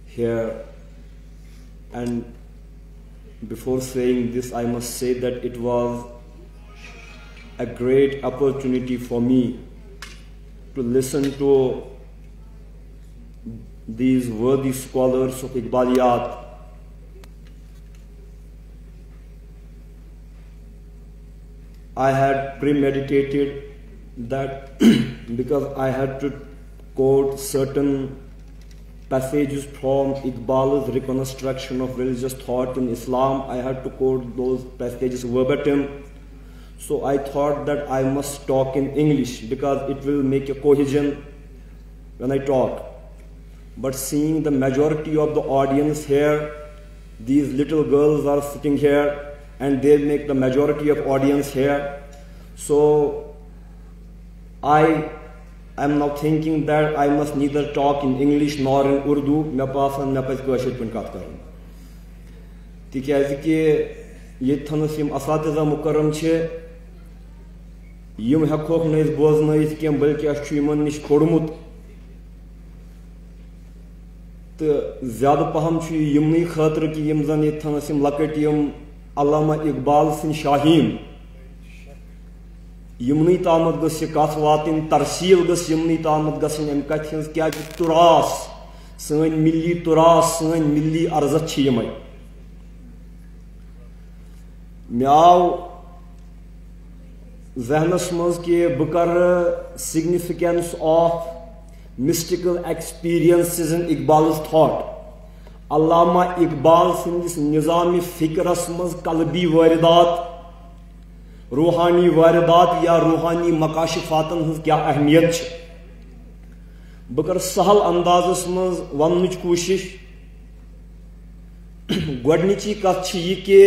here. And before saying this, I must say that it was a great opportunity for me to listen to these worthy scholars of Iqbaliyat. I had premeditated that because I had to quote certain passages from Iqbal's reconstruction of religious thought in Islam. I had to quote those passages verbatim. So I thought that I must talk in English because it will make a cohesion when I talk. But seeing the majority of the audience here, these little girls are sitting here and they make the majority of audience here. So I am now thinking that I must neither talk in English nor in Urdu. Me pasan me paz kashir pun kat karun. Tikyazi ki yethanas yim asatiza mukarram che yim hekhokh neis boznais kem balki aschu yiman nish kodmut. To zyada paham chu yimni khatr ki yim zan yethanas yim lakat yim Allama Iqbal sin Shaheen yimni tamad gas kat watin tarsil gas yimni tamad gas em kat hins kya ki turas san milli turas san milli arzat chi yimai meaw zehnas maz ki bukar significance of mystical experiences in Iqbal's thought. Allama Iqbal sindis nizami fikras maz kalbi waridat ruhani waridat ya ruhani makashifatan hins kya ahmiyat chh bakar sahal andazas maz vannuch koshish godnichi kat chh yi ke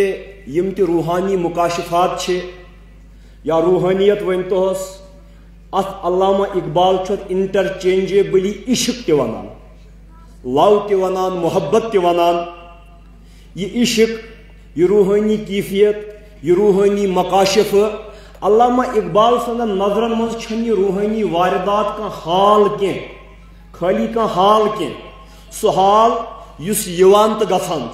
yim ti ruhani makashifat chh ya ruhaniyat ventos at Allama Iqbal chh interchangeably ishq te vanan love te vanan muhabbat te vanan ye ishq ye ruhani kifiyat یہ روحانی مکاشف علامہ اقبال سندن نظرن مز چھن یہ روحانی واردات کا حال کی خالی کا حال کی سو حال یس یوان تو گژھان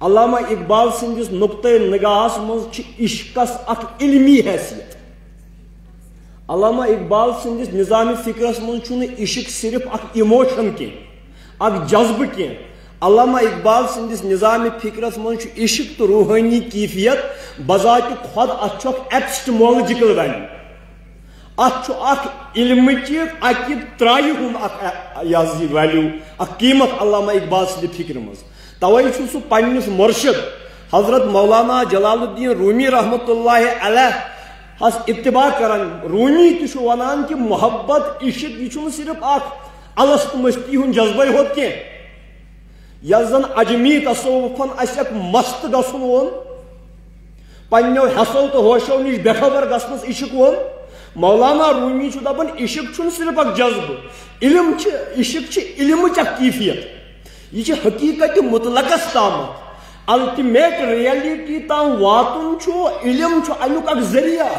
علامہ اقبال سندس نقطۂ نگاہس مز چھ عشقس اخ علمی حیثیت علامہ اقبال سندس نظام فکرس مز چھن عشق صرف اخ ایموشن کی اخ جذب کی علامہ اقبال سندس نظام فکرس من عشق تو روحانی کیفیت بذات خود اتھ ایپسٹمولوجیکل ویلیو اتھ علم چہ اکہ ترائی ہند ویلیو اخ قیمت علامہ اقبال سند فکر مز توے سہ پنس مرشد حضرت مولانا جلال الدین رومی رحمۃ اللہ علیہ ہس اتباع کران رومی تہ ونان کہ محبت عشق یہ صرف اخ الست مستی ہند جذبہ ہوت کی یزن اجمی تصوفن اسک مست گسن وون پنو حسو تو ہوشو نش بے خبر گسنس عشق وون مولانا رومی چھ دپان عشق چھن صرف اک جذب علم چھ عشق چھ علم چھ کیفیت یہ چھ حقیقت مطلقس تام الٹیمیٹ ریئلٹی تام واتن چھ علم چھ امیک اک ذریعہ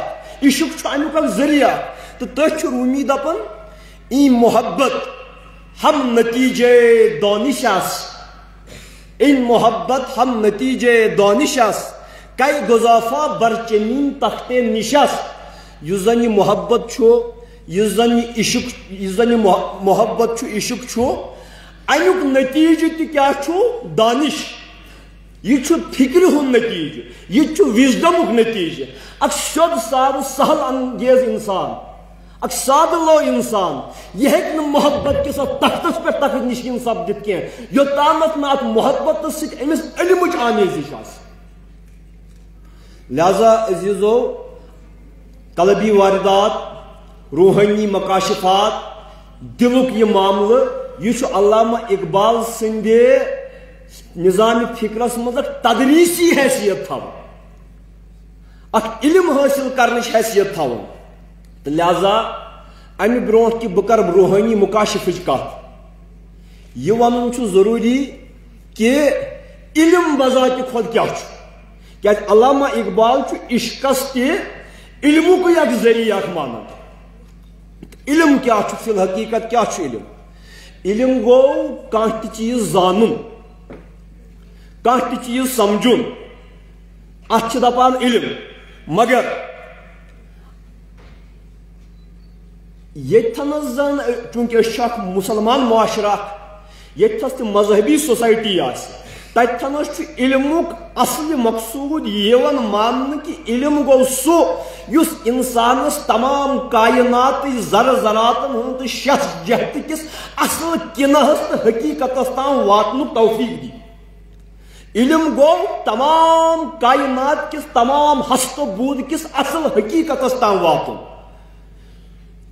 عشق چھ امیک اک ذریعہ تو تہ چھ رومی دپان ای محبت ہم نتیجے دانشاس ان محبت ہم نتیجے دانشس کئی گزافہ برچنین تخت نشس یہ زن محبت چھو یہ زن عشق یہ زن محبت چھو عشق چھو امیک نتیجہ تہ کیا چھو دانش یہ چھو فکر ہن نتیجہ یہ چھو وزڈمک نتیجہ اک شد ساد سہل انگیز انسان اک سادہ لو انسان یہ ہے محبت کے ساتھ تختس پہ تخت نشین سپدت کی یوتامت میں ات محبت ست امس علمچ آمیزش لہذا عزیزو قلبی واردات روحانی مکاشفات دلک یہ معاملہ یہ علامہ اقبال سند نظام فکرس مز تدریسی حیثیت تھو اک علم حاصل کرنچ حیثیت تھو لہذا امہ برو کہ بہ روحانی مکاشفچ کت یہ ون ضروری کہ علم بذات خود کیا کیا علامہ اقبال عشقس تہ علمک یک ذریعہ مانان علم کیا فی الحقیقت کیا علم علم گو کانٛہہ تہِ چیٖز زانُن کانٛہہ تہِ چیٖز سمجھُن اتھ چھِ دپان علم مگر ییٚتھَنس زن چوٗنٛکہِ أسۍ چھِ اکھ مُسلمان معاشرٕ اکھ ییٚتھَس تہِ مذہبی سوسایٹی آسہِ تتھنس چھُ علمُک اصل مقصوٗد یِوان ماننہٕ کہِ علم گوٚو سُہ یُس انسانس تمام کائناتٕچ ذرٕ ذراتن ہُنٛد تہٕ شتھ جہتہٕ کِس اصل کنہس تہٕ حقیقتس تام واتنُک توفیق دی علم گوٚو تمام کائنات کِس تمام ہست و بود کِس اصل حقیقتس تام واتُن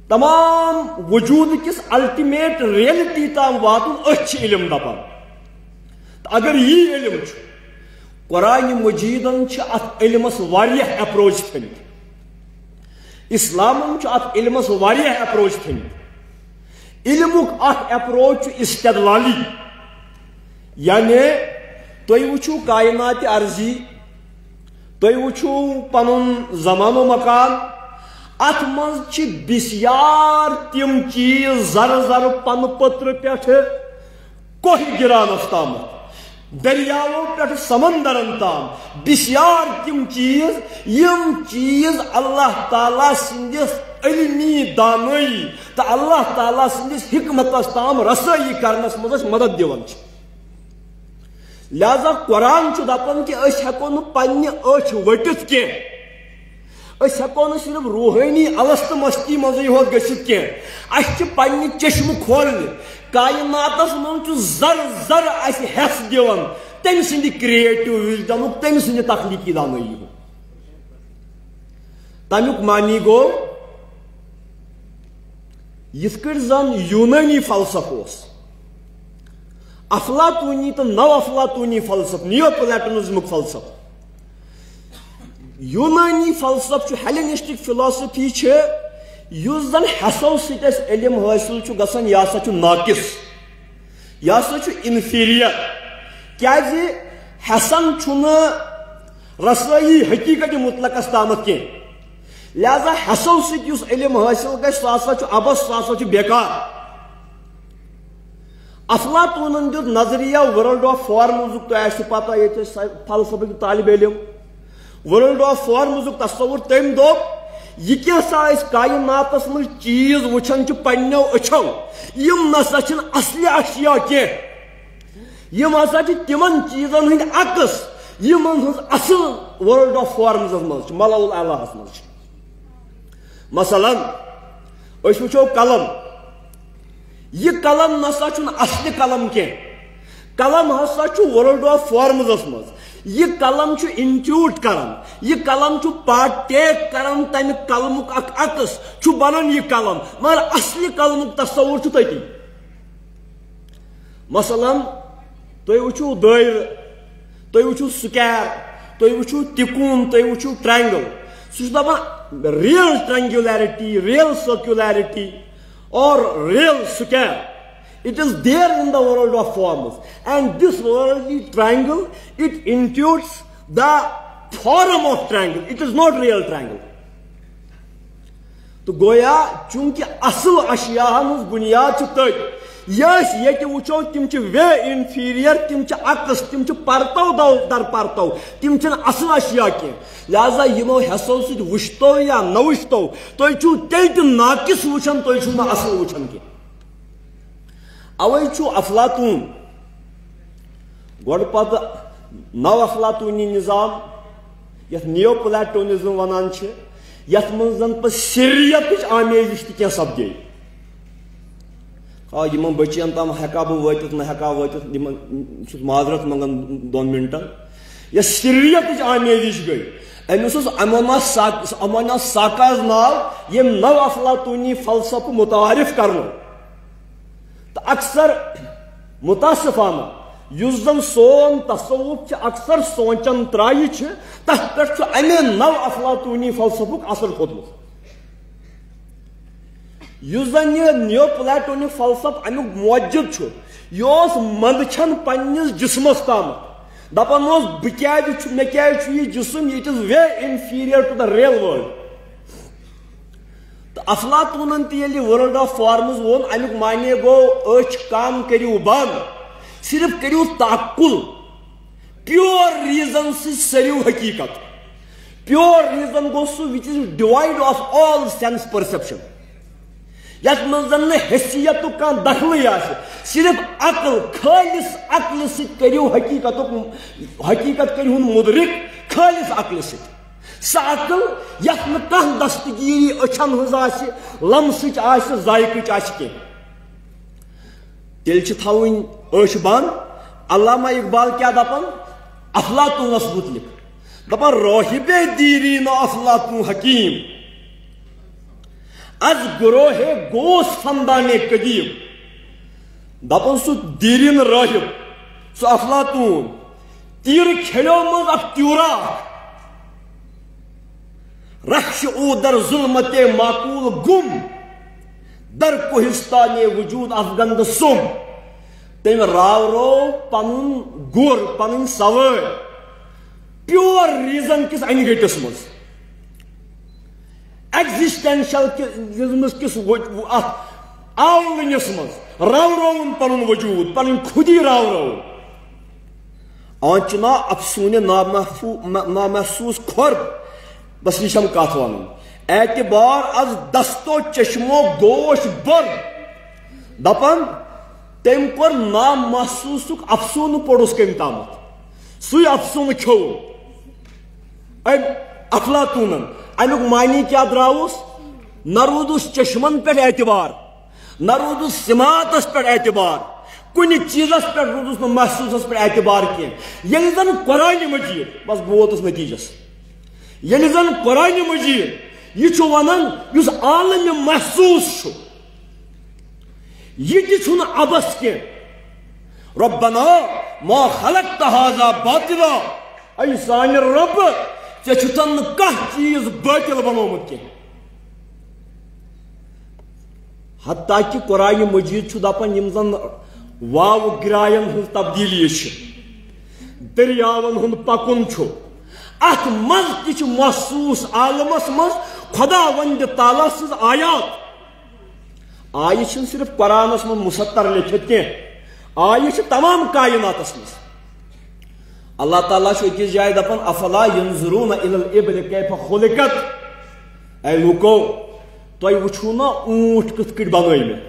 تمام وجود کِس الٹیمیٹ ریلٹی تام واتُن أسۍ چھِ علم دپان اگر یہ علم قرآن مجیدن ات علمس واریاہ اپروچ تھمت اسلامن ات علمس واریاہ اپروچ تھمت علمک اخ اپروچ استدلالی یعنی تُہۍ وٕچھِو کائنات عرضی تُہۍ وٕچھِو پنُن زمان و مکان ات منٛز چھِ بسیار تِم چیٖز ذرٕ ذرٕ پنہٕ پٔترٕ پٮ۪ٹھٕ کوہ گِرانس تامتھ دریاو پٮ۪ٹھ سمندرن تام بسیار تِم چیٖز یِم چیٖز اللہ تعالیٰ سٕنٛدِس علمی دانٲیی تہٕ اللہ تعالیٰ سٕنٛدِس حکمتس تام رسٲیی کرنس منٛز أسۍ مدد دِوان چھِ لہذا قرآن چھُ دپان کہِ أسۍ ہٮ۪کو نہٕ پننہِ أچھ ؤٹِتھ کینٛہہ أسۍ ہٮ۪کو نہٕ صرف روحٲنی الست مستی منٛزٕے ہوت گٔژھِتھ کینٛہہ اَسہِ چھِ پننہِ چشمہٕ کھولنہِ کائناتس منٛز چھُ ذرٕ ذرٕ اَسہِ ہٮ۪س دِوان تٔمۍ سٕنٛدِ کریٹو وِزڈمُک تٔمۍ سٕنٛدِ تخلیقی دانٲیی ہُنٛد تمیُک معنی گوٚو یِتھ کٔٹھۍ زن یوٗنٲنی فلسفہٕ اوس افلاطوٗنی تہٕ نو افلاطوٗنی فلسفہٕ نیو پلیٹنزمُک فلسفہٕ یوٗنٲنی فلسفہٕ چھُ ہیلینسٹک فلاسفی چھِ یُس زن ہٮ۪سو سۭتۍ اَسہِ علم حٲصِل چھُ گژھان یہِ ہسا چھُ ناقص یہِ ہسا چھُ انفیریر کیازِ ہٮ۪سن چھُنہٕ رسٲیی حقیقت مطلقس تامتھ کینٛہہ لہذا ہٮ۪سو سۭتۍ یُس علم حٲصِل گژھِ سُہ ہسا چھُ ابس سُہ ہسا چھُ بیکار افلاطوٗنن دیُت نظریہ ورلڈ آف فارمزُک تۄہہِ آسہِ پتہ ییٚتہِ ٲسۍ فلسفہٕکۍ طالبہِ علم ورلڈ آف فارمزُک تصور تٔمۍ دوٚپ یہ کیٛاہ أسۍ کائناتس منٛز چیٖز وٕچھان چھِ پننیو أچھو یِم نسا چھِنہٕ اصلہِ اشیا کینٛہہ یِم ہسا چھِ تِمن چیٖزن ہٕنٛدۍ عکس یِمن ہٕنٛز اصل ورلڈ آف فارمزس منٛز چھِ ملل اعلیٰ منٛز چھِ مثلاً أسۍ وٕچھو قلم یہ قلم نسا چھُنہٕ اصلہِ قلم کینٛہہ قلم ہسا چھُ ورلڈ آف فارمزس منٛز یہ قلم چھُ انٹیوٹ کران یہ قلم چھُ پارٹیک کران تمہِ قلمُک اکھ عکس چھُ بنان یہ قلم مگر اصلہِ قلمُک تصور چھُ تٔتی مثلاً تُہۍ وٕچھِو دٲیرٕ تُہۍ وٕچھِو سُکیر تُہۍ وٕچھِو تِکوٗن تُہۍ وٕچھِو ٹرٛینگل سُہ چھُ دپان real triangularity real circularity or real square. It is there in the world of forms. And this worldly triangle, it intuits the form of triangle. It is not real triangle. تو گویا چونکہ اصل اشیاء ہنٛز بنیاد چھِ تٔتھۍ یس ییٚتہِ وٕچھو تِم چھِ وے انفیریئر تِم چھِ عکس تِم چھِ پرتو در پرتو تِم چھِنہٕ اصل اشیاء کینٛہہ لہذا یِمو ہٮ۪سو سۭتۍ وٕچھتو یا نہ وٕچھتو تُہۍ چھِو تیٚلہِ تہِ ناقص وٕچھان تُہۍ چھِو نہٕ اصل وٕچھان کینٛہہ اوے چھُ افلاطوٗن گۄڈٕ پتہٕ نو افلاطوٗنی نظام یتھ نیو پلیٹونزم ونان چھِ یتھ منٛز زن پتہٕ شریعتٕچ آمیزش تہِ کینٛہہ سپدے یِمن بچین تام ہٮ۪کا بہٕ وٲتِتھ نہ ہٮ۪کا وٲتِتھ یِمن چھُس معذرت منٛگان 2 مِنٹن یۄس شریعتٕچ آمیزش گٔے أمِس اوس امونا ساکاز ناو ییٚمۍ نو افلاطوٗنی فلسفہٕ متعارف کرنو تہٕ اکثر متاثفانہ یُس زن سون تصوُف چھِ اکثر سونچان ترٛایہِ چھِ تتھ پٮ۪ٹھ چھُ امے نو افلاطوٗنی فلسفُک اثر کھوٚتمُت یُس زن یہِ نیو پلیٹونک فلسفہٕ امیُک موجد چھُ یہِ اوس منٛدچھان پننِس جسمس تامتھ دپان اوس بہٕ کیازِ چھُ مےٚ کیازِ چھُ یہِ جسم it is way inferior to the real world تہٕ افلاطونن تیلی ورلڈ آف فارمز وون امیک معنی گو اچھ کام کریو بند صرف کریو تعقل پیور ریزن سے سریو حقیقت pure reason go so which is divide of all sense perception یت من زن حیثیت کان دخل صرف عقل خالص عقل ست کریو حقیقت کریو مدرک خالص عقل ست سہ عقل یت کان دستگیری اچھن ہز لمسچ ذائقچ کی تیل تھوین اچھ بند علامہ اقبال کیا دپان افلاطونس متعلق دپان راہب دیرین افلاطون حکیم از گروہ گوس خاندان قدیم دپان سہ دیرین راہب سہ افلاطون تیر کھیلو مز اخ تیورا رخش او در ظلمت معقول گم در کوہستان وجود افغند سم تم راو رو پن گر پن سوار پیور ریزن کس ان گٹس مز ایگزسٹینشلزمس کس آولنس مز رو رون پن وجود پن خودی راو رو آنچنا افسون نامحسوس خرب بس یہ کت ون اعتبار از دستو چشمو گوش بر دپان تم کور نام محسوس افسون پوڑس کم تامت سی افسون کھو افلاطونن امیک معنی کیا دراوس نہ رودس چشمن پہ اعتبار نہ رودس سماعتس پہ اعتبار کن چیزس پہ رودس نہ محسوسس پہ اعتبار کی یل زن قرآن مجید بس بوتس نتیجس یل زن قرآن مجید یہ ونان اس عالم محسوس یہ ابس کی ربنا ما خلقت هذا باطلا اے سان رب ژےٚ کانٛہہ چیز باطل بنومت کی حتیٰ کہ قرآن مجید دپان یم زن واو گراین ہن تبدیلی دریاون ہن پکن ات مز تہ محسوس عالمس مز خدا وند تعالیٰ سز آیات آیہ صرف قرآنس من مسطر لکھت کی آیہ تمام کائناتس مز اللہ تعالیٰ اکس جائے دپان افلا ینظرون الی الابل کیف خلقت اے لوکو تھی وچھو نا اونٹ کت کٹ بنائی میں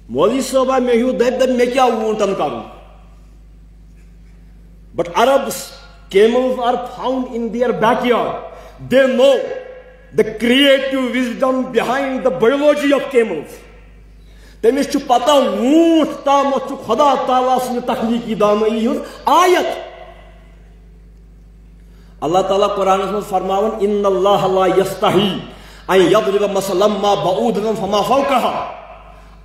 مولوی صاحبہ مے ہیو دپ مے کیا اونٹن کرن but Arabs camels are found in their backyard. They know the creative wisdom behind the biology of camels. تمس چھ پتہ اونٹ تامت چھ خدا تعالیٰ سن تخلیقی دانائی ہن آیت اللہ تعالیٰ قرآن میں فرماون ان اللہ لا یستحی ان یضرب مثلا ما بعوضة فما فوقها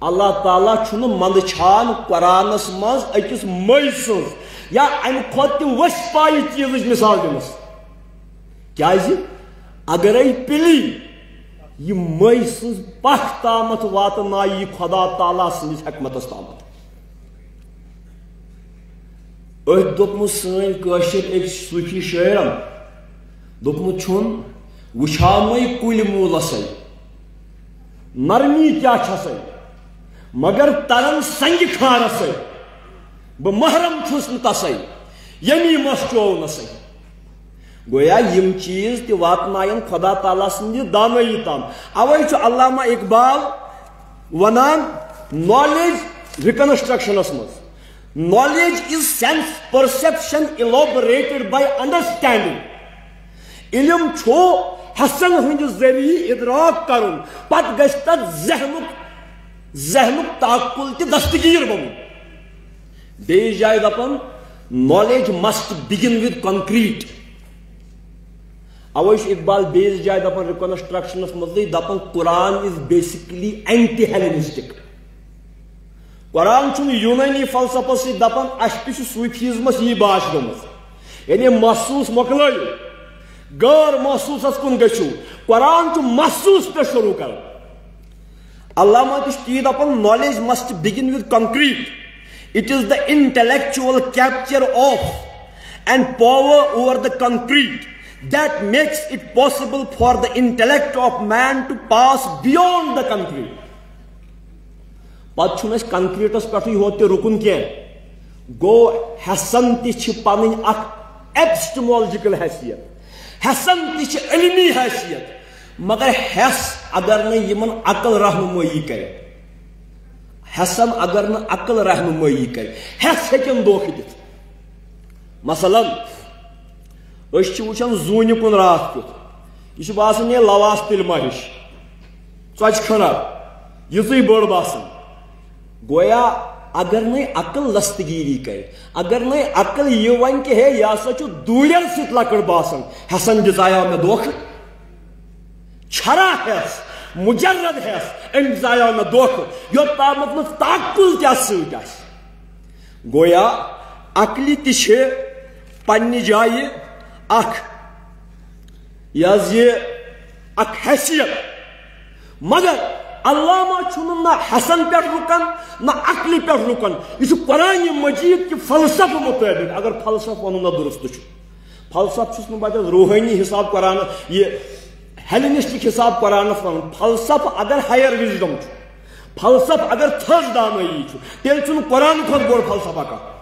اللہ تعالیٰ چھن مندچھان قرآنس مز اکس مئی سن یا ام کھت وش پائی چیز مثال دمس کیا اگر پلی یہ مئی سز پخ تامت واتنائی خدا تعالیٰ سندس حکمتس تامت دپمت سن کاشر ایک صوفی شاعرن دپمت چھن وچھامے کل مولسے نرمی کیا چھسے مگر ترن سنگ کھارسے بہ محرم چھس نہ تسے یمی مسچو نسے گویا یم چیز تہ واتنائن خدا تعالیٰ سند دانائی تام اوے چھ علامہ اقبال ونان نالیج ریکنسٹرکشنس مز knowledge is sense perception elaborated by understanding علم چھو حسن ہند ذریعہ ادراک کرن پت گژھِ تت ذہنک تعقل تہ دستگیر بنن بیس جائے دپان knowledge must begin with concrete اوے اقبال بیس جائے دپان ریکنسٹرکشنس مزے دپان Quran is basically anti Hellenic Quran چھن یونانی فلسفہ سے دپان اس تہ صوفیزمس یہ باش گمت یعنی محسوس مکلو غیر محسوسس کن گژھو قرآن چھ محسوس پہ شروع کر علامہ تہ تی دپان knowledge must begin with concrete It is the intellectual capture of and power over the concrete that makes it possible for the intellect of man to pass beyond the concrete. پتہ چھُنہٕ أسۍ کنکریٹس پٮ۪ٹھٕے ہوت تہِ رُکُن کینٛہہ گوٚو ہیسن تہِ چھِ پنٕنۍ اکھ ایپسٹمولوجیکل حیثیت ہیسن تہِ چھِ علمی حیثیت مگر ہیس اگر نہٕ یِمن عقل رہنمٲیی کرِ ہیسن اگر نہٕ عقل رہنمٲیی کرِ ہیس ہیٚکن دھوکہٕ دِتھ مثلاً أسۍ چھِ وٕچھان زوٗنہِ کُن راتھ کیُتھ یہِ چھُ باسان یہِ لواس تِلما ہِش ژۄچہِ خراب یِژٕے بٔڑ باسان گویا اگر نئی عقل دستگیری کرے اگر نئی عقل یہ ون کہ ہے یہ ہسا چھُ دوٗرٮ۪ن سۭتۍ لۄکٕٹ باسان ہیسن دِژایو مےٚ دھوکہٕ چھرا ہیس مجرد ہیس أمۍ دِژایو مےٚ دھوکہٕ یوٚتامَتھ نہٕ تعقل تہِ اَتھ سۭتۍ آسہِ گویا عقلہِ تہِ چھِ پننہِ جایہِ اکھ یہِ حظ یہِ اکھ حیثیت مگر علامہ چھُنہٕ نہ حسن پٮ۪ٹھ رُکان نہ عقلہِ پٮ۪ٹھ رُکان یہِ چھُ قرآنِ مجیٖد کہِ فلسفہٕ مُطٲبِق اگر فلسفہٕ وَنو نہ درست چھُ فلسفہٕ چھُس نہٕ بہٕ روحٲنی حساب قرآنس یہِ ہیلنسٹک حساب قرآنس وَنان فلسفہٕ اگر ہایر وِزڈم چھُ فلسفہٕ اگر تھٔز دانٲیی چھُ تیٚلہِ چھُنہٕ قرآن کھۄتہٕ بوٚڑ فلسفہ کانٛہہ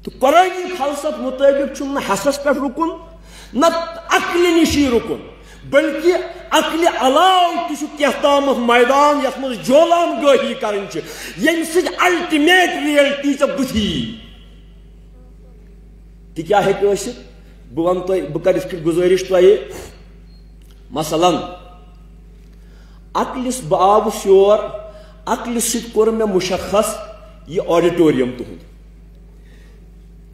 تہٕ قرآنی فلسفہٕ مُطٲبِق چھُنہٕ نہ حسس پٮ۪ٹھ رُکُن نہ عقلہِ نِشی رُکُن بلکہ عقلہِ علاوٕ تہِ چھُ کینٛہہ تامَتھ میدان یتھ منٛز جولان گٲہی کرٕنۍ چھِ ییٚمہِ سۭتۍ الٹِمیٹ ریلٹی ژےٚ بٕتھِ یی تہِ کیٛاہ ہیٚکہِ ٲسِتھ بہٕ وَنہٕ تۄہہِ بہٕ کَرٕ یِتھ کٔٹھۍ گُزٲرِش تۄہہِ مثلاً عقلِس بہٕ آوُس یور عقلہِ سۭتۍ کوٚر مےٚ مُشخص یہِ آڈِٹوریم تُہُنٛد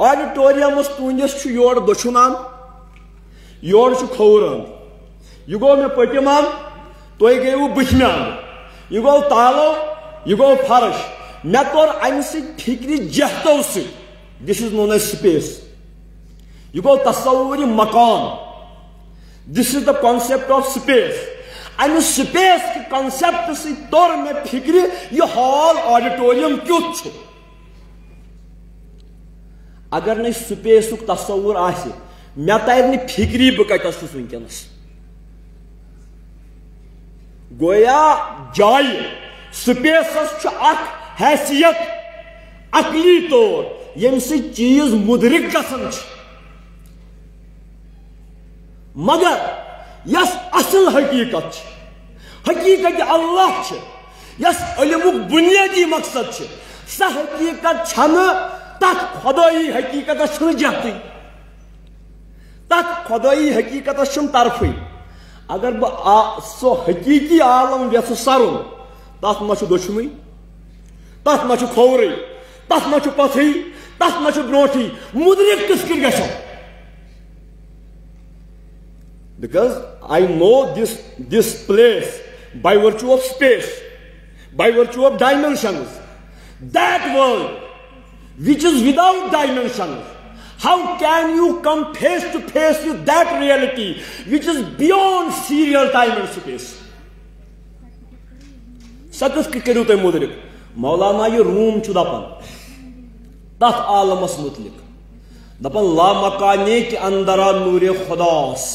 آڈِٹوریمس تُہنٛدِس چھُ یورٕ دٔچھُن اَنٛد یورٕ چھُ کھووُر اَنٛد یہ گو مے پٔتِم اَنٛد تُہۍ گٔیوٕ بٕتھمہِ اَنٛد یہِ گوٚو تالو یہِ گوٚو فرش مےٚ کوٚر اَمہِ سۭتۍ فِکرِ جہتو سۭتۍ this is known as space یہِ گوٚو تصوُرِ مکان this is the concept of space امہِ سپیس کہِ کانسیپٹ سۭتۍ توٚر مےٚ فِکرِ یہِ ہال آڈِٹوریم کیُتھ چھُ اگر نہٕ سپیسُک تصوُر آسہِ مےٚ تَرِ نہٕ فِکری بہٕ کتٮ۪س چھُس وٕنکیٚنس گویا جایہِ سپیسس چھُ اکھ حیثیت عقلی طور ییٚمہِ سۭتۍ چیٖز مُدرک گژھان چھِ مگر یۄس اصل حقیقت چھِ حقیقت اللہ چھِ یۄس علمُک بُنیٲدی مقصد چھِ سۄ حقیقت چھنہٕ تتھ خۄدٲیی حقیقتس چھنہٕ جہتٕے تتھ خۄدٲیی حقیقتس چھُنہٕ طرفٕے اگر بہٕ سُہ حقیٖقی عالم یژھٕ سرُن تتھ ما چھُ دٔچھُنٕے تتھ ما چھُ کھوورٕے تتھ ما چھُ پتھٕے تتھ ما چھُ برونٛٹھٕے مُدرک کِتھ کٔنۍ گژھو because I know this place by virtue of space by virtue of dimensions that world which is without dimensions how can you come face to face with that reality which is beyond serial time and space six کی کٔرِو تُہۍ مُدرک مولانا یہ روم چھُ دپان تتھ عالمس متعلق دپان لامکانے کے اندرا نور خداس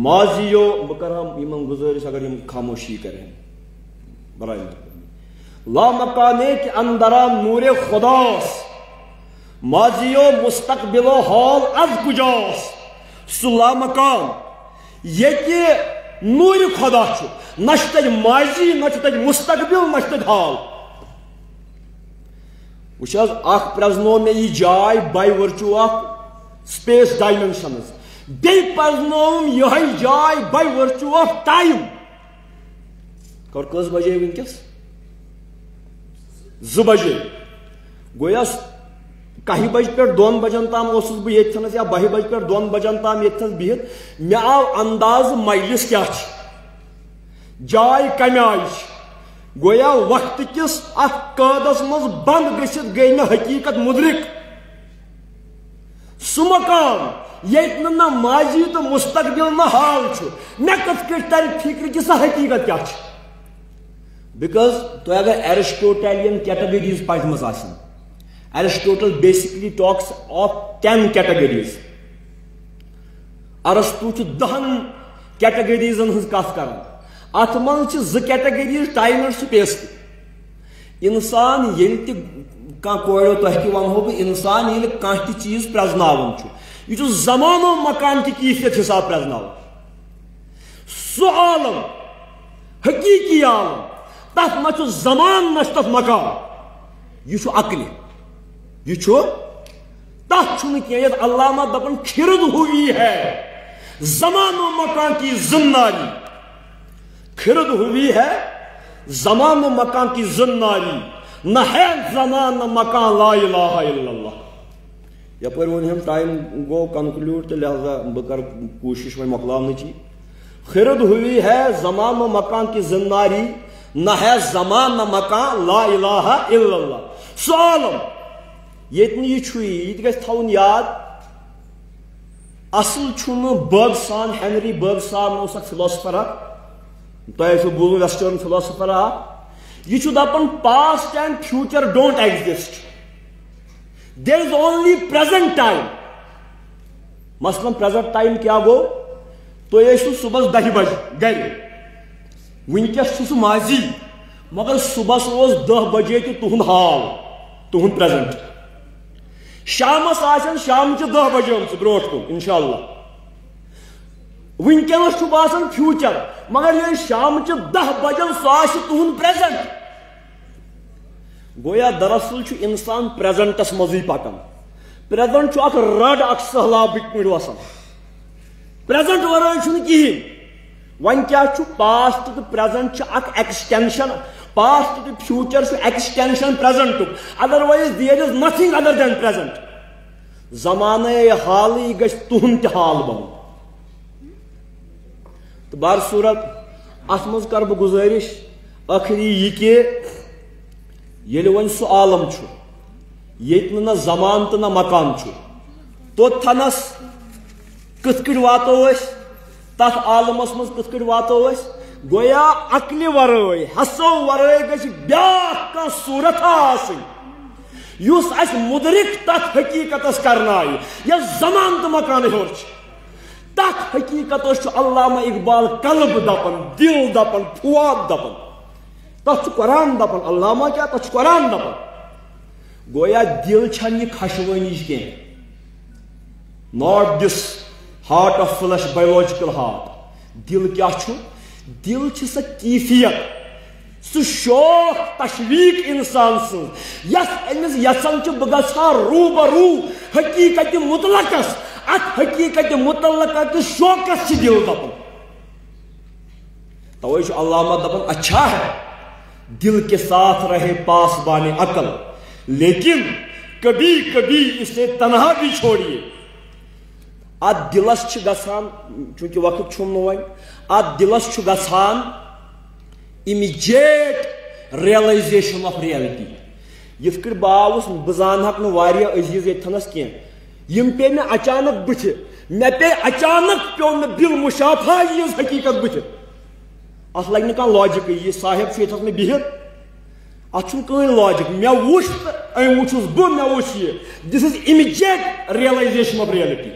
ماضیو بہٕ کرٕ یِمن گُزٲرِش اگر یِم خاموشی کرن برائے لامکانے کے اندرا نور خداس ماضیو مستقبلو حال از کجاس سُہ لامکان ییٚتہِ نوٗرِ خۄدا چھُ نہ چھُ تتہِ ماضی نہ چھُ تتہِ مستقبل نہ چھُ تتہِ حال وٕچھ حظ اکھ پرزنو مےٚ یہِ جاے باے ورچوٗ آف سپیس ڈایمینشنز بیٚیہِ پرزنووُم یِہوٚے جاے باے ورچوٗ آف ٹایم خبر کٔژ بجے وٕنکیٚس 2 بجے گویا 1 بجہِ پٮ۪ٹھ 2 بجن تام اوسُس بہٕ ییٚتھنس یا 12 بجہِ پٮ۪ٹھ 2 بجن تام ییٚتھنس بِہِتھ مےٚ آو اندازٕ مجلس کیٛاہ چھِ جاے کمہِ آیہِ چھِ گویا وقتہٕ کِس اتھ قٲدس منٛز بنٛد گٔژھِتھ گٔے مےٚ حقیٖقت مُدرک سُہ مقام ییٚتہِ نہٕ ماضی تہٕ مستقبل نہ حال چھُ مےٚ کِتھ کٔٹھۍ ترِ فِکرِ کہِ سۄ حقیٖقت کیٛاہ چھِ بیکاز تۄہہِ اگر ایرسٹوٹیلین کیٹگریٖز پرِمژٕ آسن Aristotle basically talks of 10 categories. Aristotle چھُ 10 categories ہٕنٛز کتھ کران. اتھ منٛز چھِ 2 categories time and space. انسان ییٚلہِ تہِ کانٛہہ کوریو تۄہہِ تہِ ونہو بہٕ انسان ییٚلہِ کانٛہہ تہِ چیٖز پرٛزناوان چھُ یہِ چھُ زمان و مکان کہِ کیفیت حساب پرٛزناوان. سُہ عالم حقیٖقی عالم تتھ منٛز چھُ زمان نہ چھُ تتھ مکان. یہ چھُ عقلہِ یہ چھُ تتھ چھُنہٕ کینٛہہ یتھ علامہ دپان کھرد ہوئی ہے زمان و مکان کی زناری. کھرد ہوئی ہے زمان و مکان کی زناری نہ ہے زمان نہ مکان لا الہ الا اللہ. یپٲرۍ ووٚن ہم ٹائم گوٚو کنکلیوڈ تہٕ لہذا بہٕ کرٕ کوٗشِش وۄنۍ مۄکلاونٕچی. خرد ہوئی ہے زمان و مکان کی زناری نہ ہے زمان نہ مکان لا الہ الا اللہ. سُہ عالم ییٚتہِ نہٕ یہِ چھُ یہِ تہِ گژھِ تھاوُن یاد. اصل چھُنہٕ بٲگسان ہینری بٲگسان اوس اکھ فلاسفر اکھ تۄہہِ آسِوٕ بوٗزمُت ویسٹٲرن فلاسفر اکھ. یہِ چھُ دپان past and future don't exist. There is only present time. مثلاً پریزنٹ ٹائم کیا گوٚو تُہۍ ٲسِو صبحس 10 بجے گرِ ونکیس چھُ سُہ ماضی مگر صبحس اوس 10 بجے تہِ تُہُنٛد حال تُہُنٛد پریزنٹ. شامس آسن شامچہِ 10 بجے برونٛٹھ کُن انشاء اللہ. ونکیٚنس چھُ باسان فیوچر مگر ییٚلہِ شامچہِ 10 بجن سُہ آسہِ تُہُنٛد پریزنٹ. گویا دراصل چھُ انسان پریزنٹس منٛزٕے پکان. پریزنٹ چھُ اکھ رڈ اکھ سہلابٕکۍ پٲٹھۍ وسان. پریزنٹ ورٲے چھُنہٕ کِہیٖنۍ. وۄنۍ کیٛاہ چھُ پاسٹ تہٕ پریزنٹ چھِ اکھ ایکسٹینشن. پاسٹ تہٕ فیوچر چھُ ایکسٹینشن پریزنٹُک. Otherwise there is nothing other than present. زمانے حالٕے گژھِ تُہُنٛد تہِ حال بنُن. تہٕ بار صوٗرت اتھ منٛز کرٕ بہٕ گُزٲرِش ٲخری یہِ کہِ ییٚلہِ وۄنۍ سُہ عالم چھُ ییٚتہِ نہٕ نہ زمان تہٕ نہ مکان چھُ توٚتتھنس کِتھ کٔٹھۍ واتو أسۍ تتھ عالمس منٛز کِتھ کٔٹھۍ واتو أسۍ. گویا عقلہِ ورٲے حسو ورٲے گژھِ بیاکھ کانٛہہ صوٗرتھا آسٕنۍ یُس اسہِ مُدرک تتھ حقیٖقتس کرنایہِ یۄس زمان تہٕ مکانہٕ ہیوٚر چھِ. تتھ حقیٖقتس چھُ علامہ اقبال قلب دپان دل دپان فواد دپان. تتھ چھُ قرآن دپان علامہ کیٛاہ تتھ چھُ قرآن دپان. گویا دل چھنہٕ یہِ خشوٲنِج کینٛہہ. Not this heart of flesh biological heart. دل کیٛاہ چھُ دل چھِ سۄ کیفیت سُہ شوق تشویق انسان سٕنٛز یس أمِس یژھان چھُ بہٕ گژھٕ ہا روٗبروٗ حقیٖقتہِ مُطلقس. اتھ حقیٖقتہِ مُطلقہ کِس شوقس چھِ دل دپان. توے چھُ علامہ دپان اچھا ہے دل کے ساتھ رہے پاسبان عقل لیکن کبھی کبھی اسے تنہا بھی چھوڑیے. ات دلس چھِ گژھان چوٗنٛکہِ وقت چھُم نہٕ وۄنۍ ات دلس چھُ گژھان اِمیجیٹ ریلایزیشن آف ریلٹی. یِتھ کٔٹھۍ بہٕ آوُس بہٕ زانہکھ نہٕ واریاہ عزیٖز ییٚتھنس کینٛہہ. یِم پیٚیہِ مےٚ اچانک بٕتھِ. مےٚ پیٚیہِ اچانک پیٚو مےٚ بِل مُشافا یِژ حقیٖقت بٕتھِ. اتھ لگہِ نہٕ کانٛہہ لاجِکٕے. یہِ صاحب چھُ ییٚتھس مےٚ بِہِتھ اتھ چھُنہٕ کٕہٕنۍ لاجِک. مےٚ وُچھ تہٕ أمۍ وُچھُس بہٕ مےٚ وُچھ یہِ. دِس از اِمیجیٹ ریلایزیشن آف ریلٹی.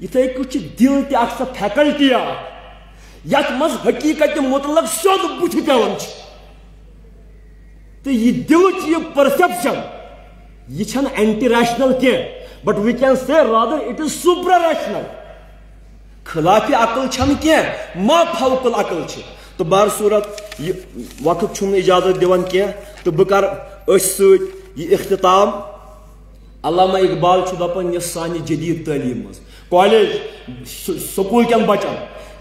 یِتھے کٔٹھۍ چھِ دل تہِ اکھ سۄ فیکلٹی اکھ یتھ منٛز حقیٖقتہِ مُطلق سیوٚد بٕتھِ پیوان چھِ. تہٕ یہِ دلٕچ یہِ پٔرسیپشن یہِ چھنہٕ اینٹی ریشنل کینٛہہ but we can say rather it is supra rational. خلافِ عقل چھنہٕ کینٛہہ ما فوق العقل چھِ. تہٕ بار صوٗرت یہِ وقت چھُم نہٕ اجازت دِوان کینٛہہ تہٕ بہٕ کرٕ أسۍ سۭتۍ یہِ اختتام. علامہ اقبال چھُ دپان یۄس سانہِ جدید تعلیٖم منٛز کالیج سکوٗل کٮ۪ن بچن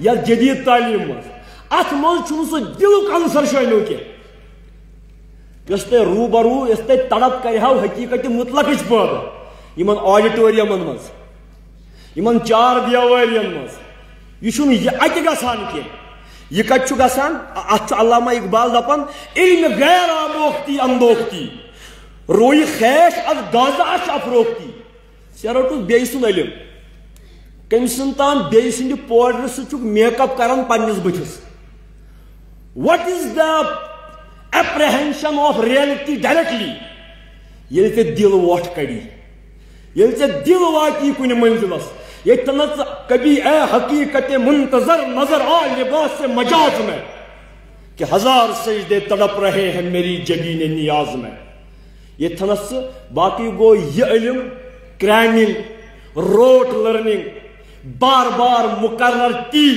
یتھ جدید تعلیٖم منٛز اتھ منٛز چھُنہٕ سُہ دلُک عنصر شٲمِل کینٛہہ یۄس تۄہہِ روٗبروٗ یۄس تۄہہِ تڑپ کرِہو حقیٖقتہِ مُطلقٕچ پٲدٕ یِمن آڈیٹوریمن منٛز یِمن چار دیوٲرین منٛز. یہِ چھُنہٕ یہِ اتہِ گژھان کینٛہہ. یہِ کتہِ چھُ گژھان اتھ چھُ علامہ اقبال دپان علمِ غیر آموختی اندوختی روی خیش از گازا اچھ افروختی. ژےٚ روٚٹُتھ بیٚیہِ سُنٛد علم کٔمۍ سُنٛد تام بیٚیہِ سٕنٛدِ پوڈرِ سۭتۍ چھُکھ میک اپ کران پننِس بٕتھِس. What is the apprehension of reality directly. یل ژے دل ووٹ کڑی یل ژے دل واتی کن منزلس یتنس کبھی اے حقیقت منتظر نظر آ لباس سے مجاز میں کہ ہزار سجدے تڑپ رہے ہیں میری جبین نیاز میں. یہ تھنس باقی گو یہ علم کریننگ روٹ لرننگ بار بار مقرر کی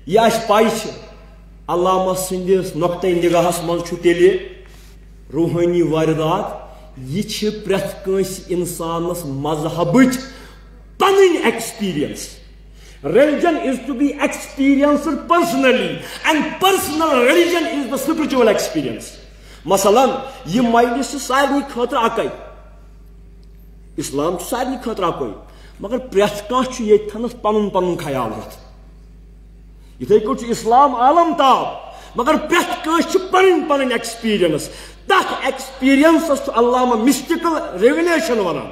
یہ اس پائش علامہ سندس نقطہ نگاہس من تیلے روحانی واردات یہ پریت کنس انسانس مذہبچ پنن experience. Religion is to be experienced personally and personal religion is the spiritual experience. مثلاً یہ مجلس سارے خاطر اکے اسلام سارے خاطر اکے مگر پریت کان یہ پن پن خیال رت اتھے پہ اسلام عالم تاب مگر پریت کان پن پن ایکسپیرینس تک ایکسپیرینس علامہ مسٹیکل ریولیشن ونان.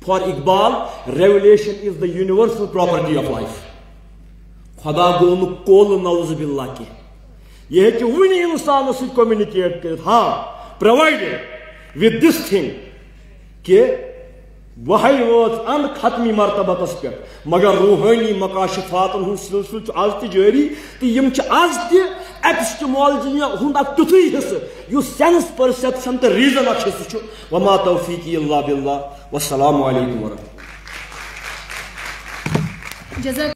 For Iqbal, revelation is the universal property of life. خدا گو کول نوز باللہ کی یہ کہ ونی انسان سے کمیونیکیٹ کرت ہاں پرووائڈڈ ود دس تھنگ کہ وہی ووت ان ختمی مرتبتس پہ مگر روحانی مکاشفات ہند سلسلہ آز تہ جاری تو یم آز تہ ایپسٹمالوجی ہند اک تیتھے حصہ یس سینس پرسپشن تو ریزن اک حصہ وما توفیقی اللہ باللہ والسلام علیکم ورحمۃ اللہ.